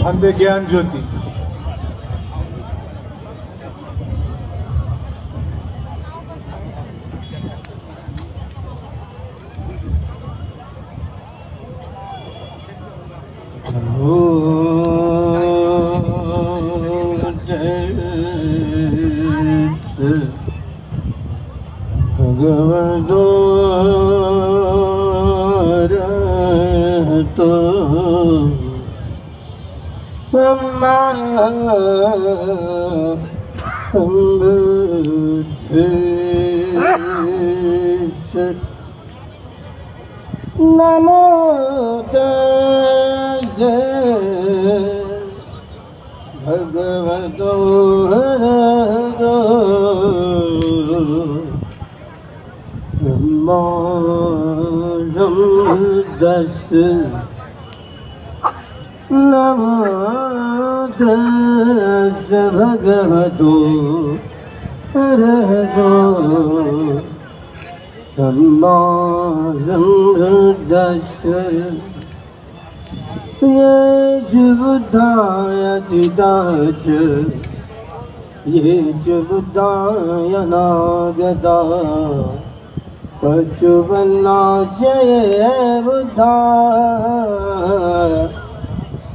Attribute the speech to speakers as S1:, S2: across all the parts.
S1: अंधे ज्ञान ज्योति। भगवदो रहतो नमो तस्से भगवतो रहतो तस्से नमो तस्से भगवतो रहतो तस्से ये बुद्धायतिदाच ये बुद्धाय नागदा पचुवन्नाच ये बुद्धा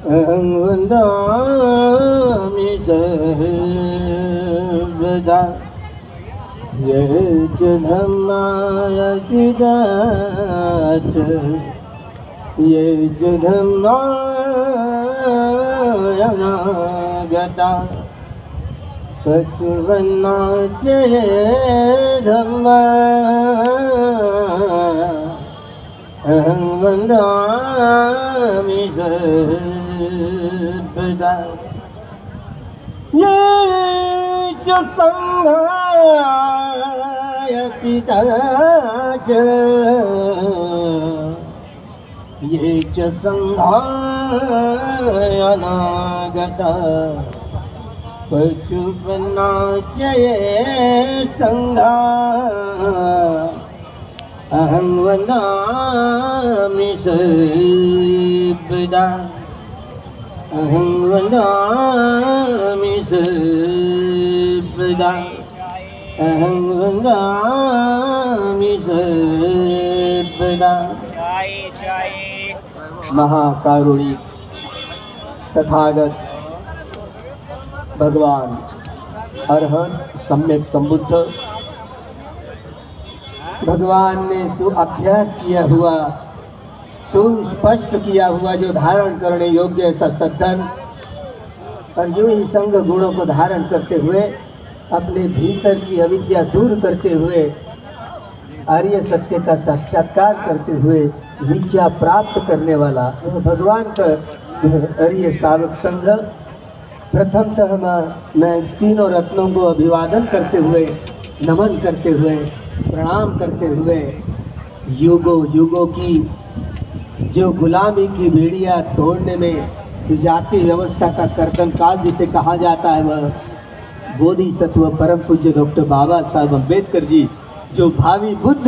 S1: अहं वन्दामि सर्वदा ये च धम्मायतिदाच ये च धम्माय नागता पचुवन्नाच ये धम्मा अहं वन्दामि सर्वदा ये च संघायतिदाच ये च संघाय अनागता पचुवन्नाच ये संघा अहं वन्दामि सर्वदा अहं वन्दामि सर्वदा अहं वन्दामि सर्वदा। महाकारुणिक तथागत भगवान अरहंत सम्यक संबुद्ध भगवान ने सुआख्यात किया हुआ सुस्पष्ट किया हुआ जो धारण करने योग्य ऐसा सद्धर्म और यूं ही संग गुणों को धारण करते हुए अपने भीतर की अविद्या दूर करते हुए आर्य सत्य का साक्षात्कार करते हुए विद्या प्राप्त करने वाला भगवान का आर्य सावक संघ। प्रथमतः मैं तीनों रत्नों को अभिवादन करते हुए नमन करते हुए प्रणाम करते हुए युगों युगों की जो गुलामी की बेड़ियां तोड़ने में जाति व्यवस्था का कर्तन काल जिसे कहा जाता है वह बोधिसत्व परम पूज्य डॉक्टर बाबा साहब अम्बेडकर जी जो भावी बुद्ध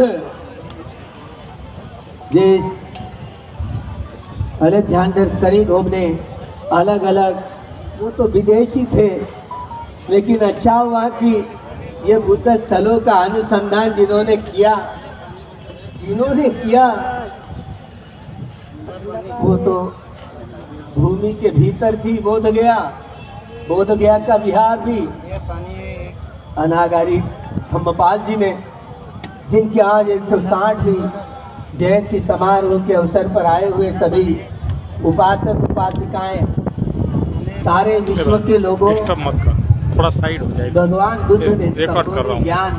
S1: जिस अलेक्जेंडर करीगोव ने अलग अलग वो तो विदेशी थे लेकिन अच्छा हुआ कि ये बुद्ध स्थलों का अनुसंधान जिन्होंने किया वो तो भूमि के भीतर थी बोध गया का विहार भी अनागारी धम्मपाल जी ने जिनकी आज 160वीं जयंती समारोह के अवसर पर आए हुए सभी उपासक उपासिकाएं सारे विश्व के लोगों
S2: थोड़ा साइड हो जाए।
S1: भगवान बुद्ध ने
S2: रिकॉर्ड कर रहा हूं।
S1: ज्ञान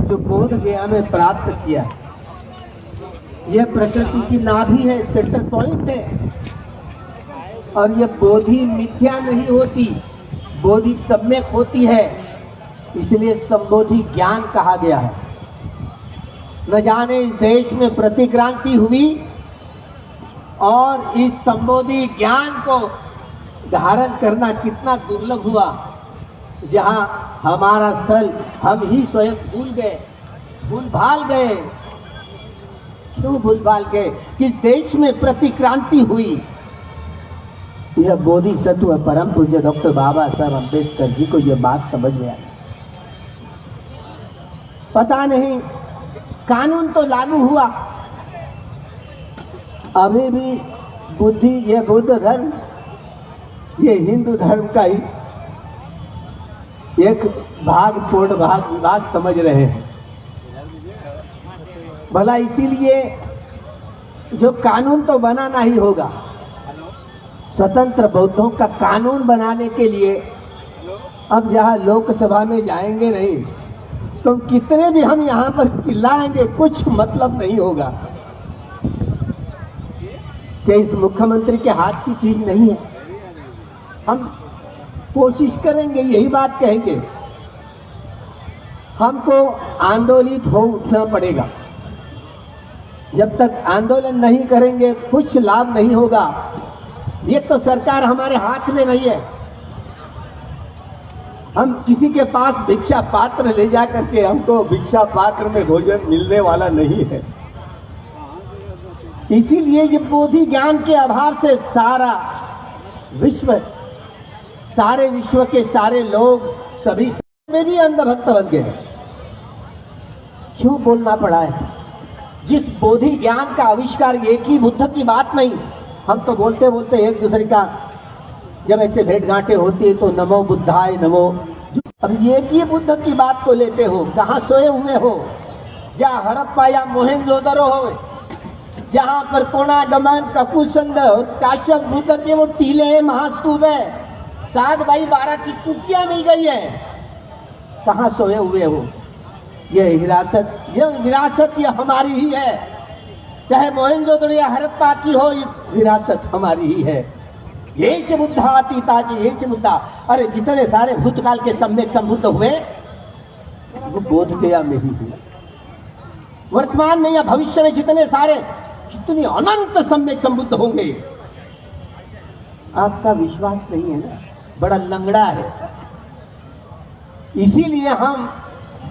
S1: जो बोध गया में प्राप्त किया यह प्रकृति की नाभि है सेंटर पॉइंट है और यह बोधि मिथ्या नहीं होती बोधि सम्यक होती है इसलिए संबोधि ज्ञान कहा गया है। न जाने इस देश में प्रतिक्रांति हुई और इस संबोधि ज्ञान को धारण करना कितना दुर्लभ हुआ जहां हमारा स्थल हम ही स्वयं भूल भाल गए। क्यों भूल भाल गए? किस देश में प्रतिक्रांति हुई यह बोधिसत्व परम पूज्य डॉक्टर बाबा साहब अम्बेडकर जी को यह बात समझ में आई। पता नहीं, कानून तो लागू हुआ, अभी भी बुद्धि, ये बुद्ध धर्म, ये हिंदू धर्म का ही एक विभाग समझ रहे हैं। भला इसीलिए जो कानून तो बनाना ही होगा, स्वतंत्र बौद्धों का कानून बनाने के लिए अब जहां लोकसभा में जाएंगे नहीं, तो कितने भी हम यहां पर चिल्लाएंगे कुछ मतलब नहीं होगा कि इस मुख्यमंत्री के हाथ की चीज नहीं है। हम कोशिश करेंगे, यही बात कहेंगे, हमको आंदोलित हो उठना पड़ेगा। जब तक आंदोलन नहीं करेंगे कुछ लाभ नहीं होगा। ये तो सरकार हमारे हाथ में नहीं है। हम किसी के पास भिक्षा पात्र ले जा करके, हमको भिक्षा पात्र में भोजन मिलने वाला नहीं है। इसीलिए ये बोधि ज्ञान के अभाव से सारे विश्व के सारे लोग सभी में भी अंधभक्त बन गए। क्यों बोलना पड़ा ऐसा? जिस बोधि ज्ञान का आविष्कार, एक ही बुद्ध की बात नहीं, हम तो बोलते बोलते एक दूसरे का जब ऐसे भेंटगांठे होती है तो नमो बुद्धाय नमो। अब एक ही बुद्ध की बात को लेते हो, कहाँ सोए हुए हो? जहाँ हड़प्पा या मोहनजोदड़ो हो, जहाँ पर कोणागमन, ककुसंद और काश्यप बुद्ध के वो टीले हैं, महास्तूप है, 7x12 की कुटिया मिल गई है, कहाँ सोए हुए हो? यह विरासत ये हमारी ही है। चाहे मोहनजोदड़ो या हड़प्पा की हो, ये विरासत हमारी ही है। ये च बुद्धा अतीता जी, ये च बुद्धा। अरे जितने सारे भूतकाल के सम्यक संबुद्ध हुए वो बोध गया में ही हुए। वर्तमान में या भविष्य में जितने सारे, कितनी अनंत सम्यक संबुद्ध होंगे। आपका विश्वास नहीं है ना, बड़ा लंगड़ा है। इसीलिए हम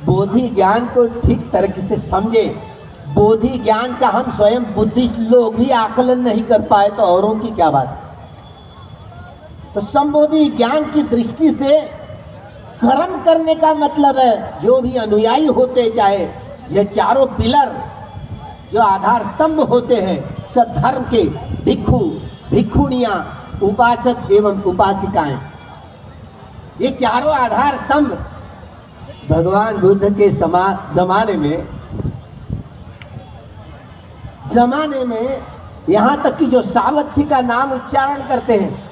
S1: बोधि ज्ञान को ठीक तरीके से समझे। बोधि ज्ञान का हम स्वयं बुद्धिस्ट लोग भी आकलन नहीं कर पाए तो औरों की क्या बात। तो संबोधि ज्ञान की दृष्टि से कर्म करने का मतलब है, जो भी अनुयायी होते, चाहे ये चारों पिलर जो आधार स्तंभ होते हैं सद्धर्म के, भिक्षु, भिक्षुणियां, उपासक एवं उपासिकाएं, ये चारों आधार स्तंभ भगवान बुद्ध के जमाने में यहाँ तक कि जो सावत्थी का नाम उच्चारण करते हैं,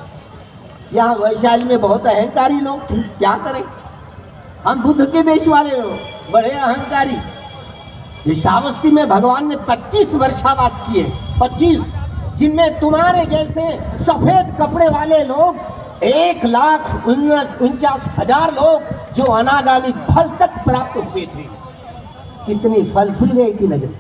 S1: यहाँ वैशाली में बहुत अहंकारी लोग थे। क्या करें, हम बुद्ध के देश वाले लोग, बड़े अहंकारी। ये सावस्ती में भगवान ने 25 वर्षावास किए, 25, जिनमें तुम्हारे जैसे सफेद कपड़े वाले लोग 1,49,000 लोग जो अनागामी फल तक प्राप्त हुए थे। कितनी फल फूल गई थी नगरी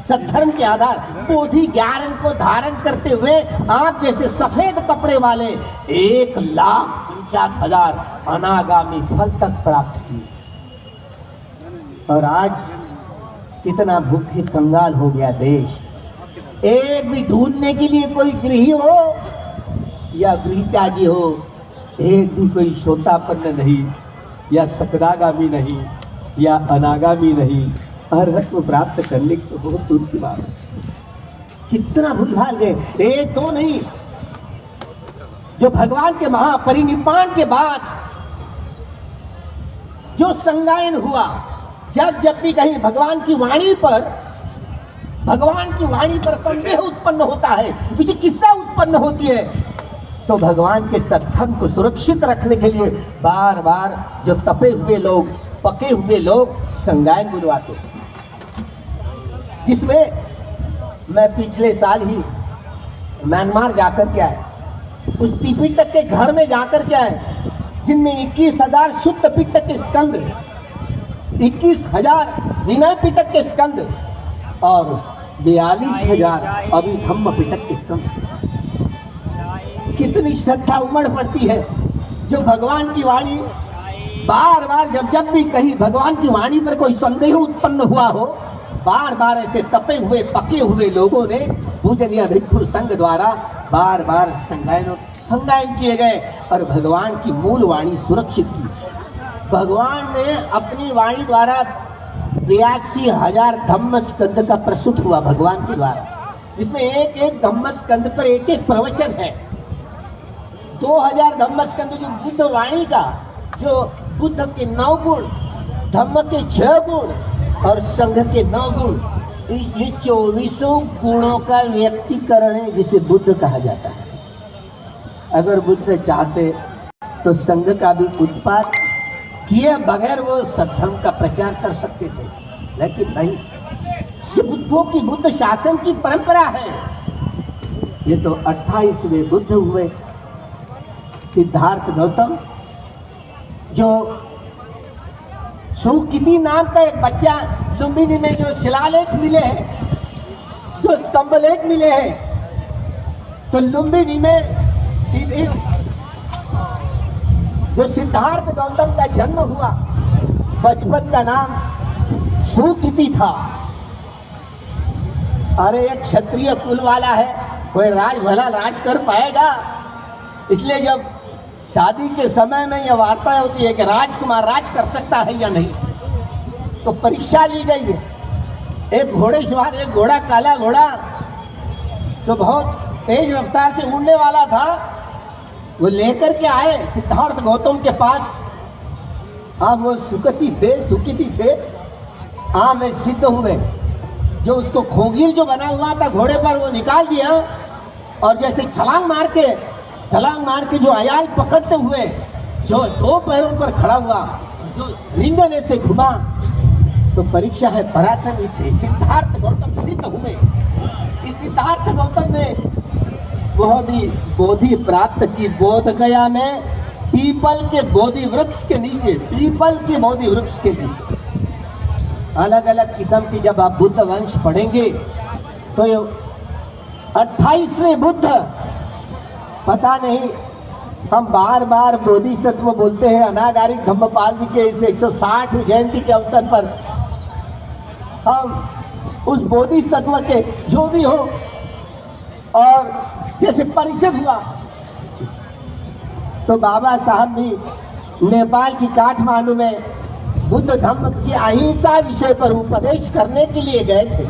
S1: सद्धर्म के आधार, बोधि ज्ञान को धारण करते हुए आप जैसे सफेद कपड़े वाले 1,49,000 अनागामी फल तक प्राप्त किए। और आज कितना भूखे कंगाल हो गया देश। एक भी ढूंढने के लिए कोई गृही हो या गृहत्यागी हो, एक भी कोई श्रोतापन्न नहीं, या सकदागामी नहीं, या अनागामी नहीं, अर्हत्व प्राप्त करने की तो बहुत दूर की बात है। कितना भूल-भाल गए। एक दो नहीं, जो भगवान के महापरिनिर्वाण के बाद जो संगायन हुआ, जब भी कहीं भगवान की वाणी पर संदेह उत्पन्न होता है, विचिकित्सा उत्पन्न होती है, तो भगवान के सत्संग को सुरक्षित रखने के लिए बार बार जो तपे हुए लोग, पके हुए लोग संगायन बुलवाते हैं। जिसमें मैं पिछले साल ही म्यांमार जाकर के आए, उस त्रिपिटक के घर में जाकर के आए, जिनमें 21,000 शुद्ध पिटक के स्कंद, 21,000 विनय पिटक के स्कंद और 42,000 अभिधम्म पिटक के स्कंद। कितनी श्रद्धा उमड़ पड़ती है। जो भगवान की वाणी बार बार जब भी कहीं भगवान की वाणी पर कोई संदेह उत्पन्न हुआ हो, बार बार ऐसे तपे हुए पके हुए लोगों ने पूजनीय भिक्षु संघ द्वारा बार बार संज्ञान किए गए और भगवान की मूल वाणी सुरक्षित की। भगवान ने अपनी वाणी द्वारा 82,000 धम्म स्कंद का प्रसूत हुआ भगवान के द्वारा, जिसमें एक एक धम्म स्कंद पर एक एक प्रवचन है। 2000 धम्म स्कंद जो बुद्ध वाणी का, जो बुद्ध के 9 गुण, धम्म के 6 गुण और संघ के 9 गुण, ये 24 गुणों का व्यक्तिकरण है, जिसे बुद्ध कहा जाता है। अगर बुद्ध चाहते तो संघ का भी उत्पाद किए बगैर वो सद्धर्म का प्रचार कर सकते थे, लेकिन नहीं। ये बुद्धों की, बुद्ध शासन की परंपरा है। ये तो 28वें बुद्ध हुए, सिद्धार्थ गौतम, जो सुकिति नाम का एक बच्चा, लुम्बिनी में जो शिलालेख मिले हैं, जो स्तंभलेख मिले हैं, तो लुम्बिनी में सीधे जो सिद्धार्थ गौतम का जन्म हुआ, बचपन का नाम सुकिति था। अरे एक क्षत्रिय कुल वाला है, कोई राज भला राज कर पाएगा? इसलिए जब शादी के समय में यह वार्ता होती है कि राजकुमार राज कर सकता है या नहीं, तो परीक्षा ली गई है। एक घोड़े सवार, एक घोड़ा, काला घोड़ा जो बहुत तेज रफ्तार से उड़ने वाला था, वो लेकर के आए सिद्धार्थ गौतम के पास। वो सुकिति थे, में सिद्ध हुए। जो उसको खोगिर जो बना हुआ था घोड़े पर, वो निकाल दिया और जैसे छलांग मार के जो अयाल पकड़ते हुए जो 2 पैरों पर खड़ा हुआ, जो रिंगने से घुमा, तो परीक्षा है पराक्रमी थे। सिद्धार्थ गौतम सिद्ध हुए। इस सिद्धार्थ गौतम ने वह भी बोधि प्राप्त की बोध गया में, पीपल के बोधि वृक्ष के नीचे, पीपल के बोधि वृक्ष के नीचे। अलग अलग किस्म की जब आप बुद्ध वंश पढ़ेंगे तो 28वें बुद्ध, पता नहीं, हम बार बार बोधिसत्व बोलते हैं। अनागारिक धम्मपाल जी के इस 160 जयंती के अवसर पर हम उस बोधिसत्व के जो भी हो, और जैसे परिषद हुआ तो बाबा साहब भी नेपाल की काठमांडू में बुद्ध धम्म की अहिंसा विषय पर उपदेश करने के लिए गए थे।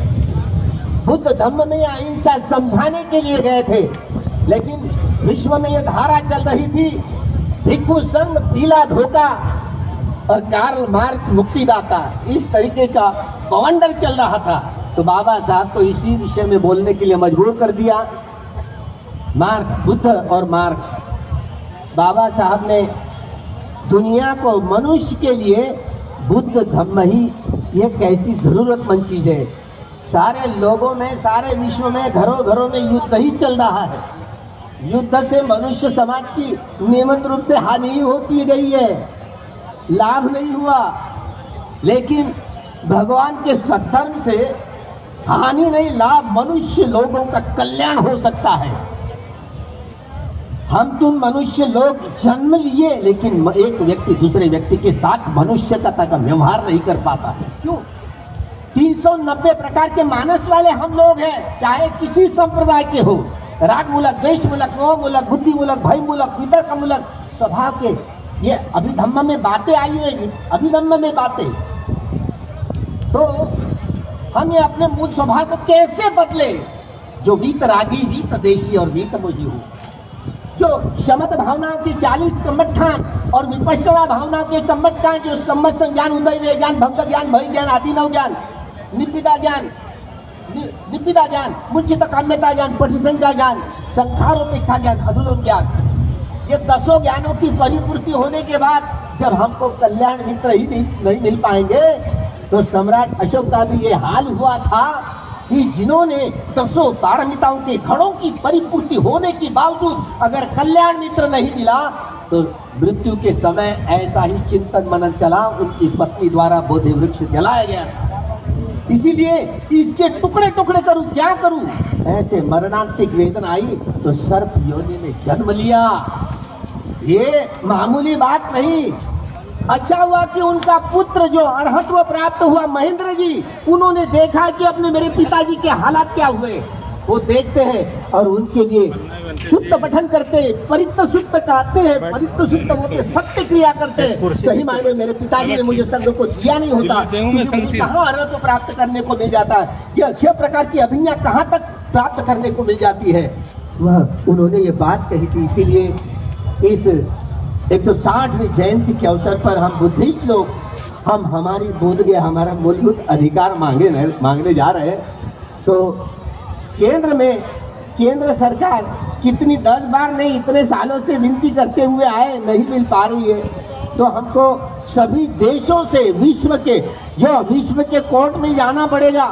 S1: बुद्ध धम्म में अहिंसा समझाने के लिए गए थे, लेकिन विश्व में यह धारा चल रही थी, भिक्षु संघ, पीला धोखा और कार्ल मार्क्स मुक्तिदाता, इस तरीके का बवंडर चल रहा था। तो बाबा साहब को इसी विषय में बोलने के लिए मजबूर कर दिया। मार्क्स, बुद्ध और मार्क्स, बाबा साहब ने दुनिया को, मनुष्य के लिए बुद्ध धम्म ही ये कैसी जरूरतमंद चीज है। सारे लोगों में, सारे विश्व में, घरों घरों में युद्ध ही चल रहा है। युद्ध से मनुष्य समाज की नियमित रूप से हानि ही होती गई है, लाभ नहीं हुआ। लेकिन भगवान के सद्धर्म से हानि नहीं, लाभ, मनुष्य लोगों का कल्याण हो सकता है। हम तुम मनुष्य लोग जन्म लिए, लेकिन एक व्यक्ति दूसरे व्यक्ति के साथ मनुष्यता का व्यवहार नहीं कर पाता है। क्यों? 390 प्रकार के मानस वाले हम लोग हैं, चाहे किसी संप्रदाय के हो, राग मूलक, द्वेष मूलक, मोह मूलक, बुद्धि मूलक, भय मूलक, वितर्क मूलक स्वभाव के। ये अभिधम्म में बातें आई हुई, अभिधम्म में बातें। तो हम ये अपने मूल स्वभाव को कैसे बदले, जो वीतरागी, वीत देशी और वीत मोही हो, जो शमत भावनाओं के 40 कम्मठान और विपश्यना भावनाओं के कम्मठान, जो सम्मत ज्ञान, उदय वे ज्ञान, भक्त ज्ञान, भय ज्ञान, आदिनव ज्ञान, निपिदा ज्ञान, मुंचित काम्यता ज्ञान, परिसंख्या ज्ञान, संखारोपेक्षा ज्ञान, अधुलोक ज्ञान, ये 10 ज्ञानों की परिपूर्ति होने के बाद जब हमको कल्याण मित्र ही नहीं मिल पाएंगे, तो सम्राट अशोक का भी ये हाल हुआ था कि जिन्होंने 10 पारमिताओं के घड़ों की परिपूर्ति होने के बावजूद अगर कल्याण मित्र नहीं मिला, तो मृत्यु के समय ऐसा ही चिंतन मनन चला, उनकी पत्नी द्वारा बोधि वृक्ष जलाया गया था। इसीलिए इसके टुकड़े टुकड़े करूं, क्या करूं, ऐसे मरणांतिक वेदना आई तो सर्प योनि में जन्म लिया। ये मामूली बात नहीं। अच्छा हुआ कि उनका पुत्र जो अरहत्व प्राप्त हुआ, महेंद्र जी, उन्होंने देखा कि अपने मेरे पिताजी के हालात क्या हुए, वो देखते हैं और उनके लिए शुद्ध पठन करते, परित्त शुद्ध कहते हैं, परित्त शुद्ध होते, सत्य क्रिया करते हैं। सही मायने मेरे पिताजी ने मुझे संघ को दिया नहीं होता, मुझे कहाँ अर्हता प्राप्त करने को मिल जाता है, ये 6 प्रकार की अभिज्ञा कहाँ तक प्राप्त करने को मिल जाती है। वह उन्होंने ये बात कही थी। इसीलिए इस 160वीं जयंती के अवसर पर हम बुद्धिस्ट लोग हम हमारी बोध गया हमारा मूलभूत अधिकार मांगने जा रहे हैं। तो केंद्र में केंद्र सरकार कितनी 10 बार नहीं इतने सालों से विनती करते हुए आए, नहीं मिल पा रही है। तो हमको सभी देशों से विश्व के कोर्ट में जाना पड़ेगा,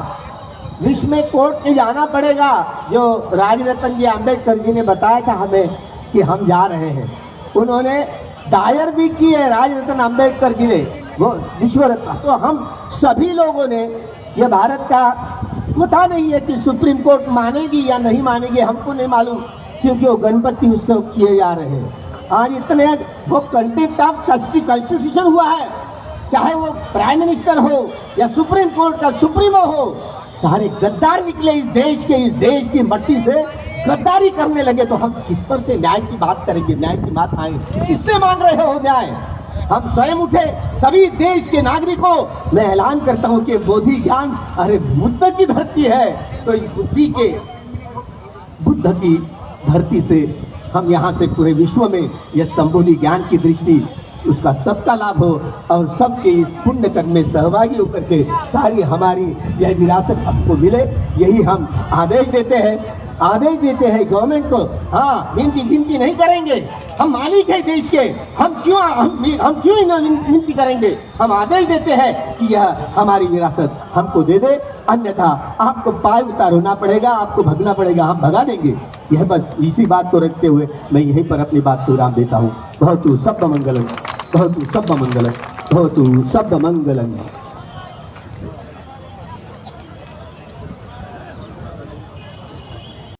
S1: विश्व में कोर्ट में जाना पड़ेगा। जो राजरत्न जी आम्बेडकर जी ने बताया था हमें कि हम जा रहे हैं, उन्होंने दायर भी की है राजरत्न आम्बेडकर जी ने वो विश्व रत्न। तो हम सभी लोगों ने, ये भारत का पता नहीं है कि सुप्रीम कोर्ट मानेगी या नहीं मानेगी, हमको नहीं मालूम, क्योंकि वो गणपति उत्सव किए जा रहे हैं। आज इतने वो कंटेक्ट ऑफ कॉन्स्टिट्यूशन हुआ है, चाहे वो प्राइम मिनिस्टर हो या सुप्रीम कोर्ट का सुप्रीमो हो, सारे गद्दार निकले इस देश की मट्टी से गद्दारी करने लगे। तो हम किस पर से न्याय की बात करेंगे, न्याय की बात आएंगे, किससे मांग रहे हो न्याय? हम स्वयं उठे, सभी देश के नागरिकों, मैं ऐलान करता हूं कि बोधि ज्ञान अरे बुद्ध की धरती है, तो इस बुद्ध की धरती से हम यहाँ से पूरे विश्व में यह संबोधि ज्ञान की दृष्टि उसका सबका लाभ हो और सबके इस पुण्य कर्म में सहभागी होकर के सारी हमारी यह विरासत हमको मिले, यही हम आदेश देते हैं गवर्नमेंट को। हाँ, विनती नहीं करेंगे, हम मालिक हैं देश के, हम क्यों विनती करेंगे? हम आदेश देते हैं कि यह हमारी विरासत हमको दे दे, अन्यथा आपको पाय उतार होना पड़ेगा, आपको भगना पड़ेगा, हम भगा देंगे। यह बस इसी बात को रखते हुए मैं यहीं पर अपनी बात को विराम देता हूँ। भवतु शब्द मंगलम, भवतु शब्द मंगलम, भवतु शब्द मंगलम।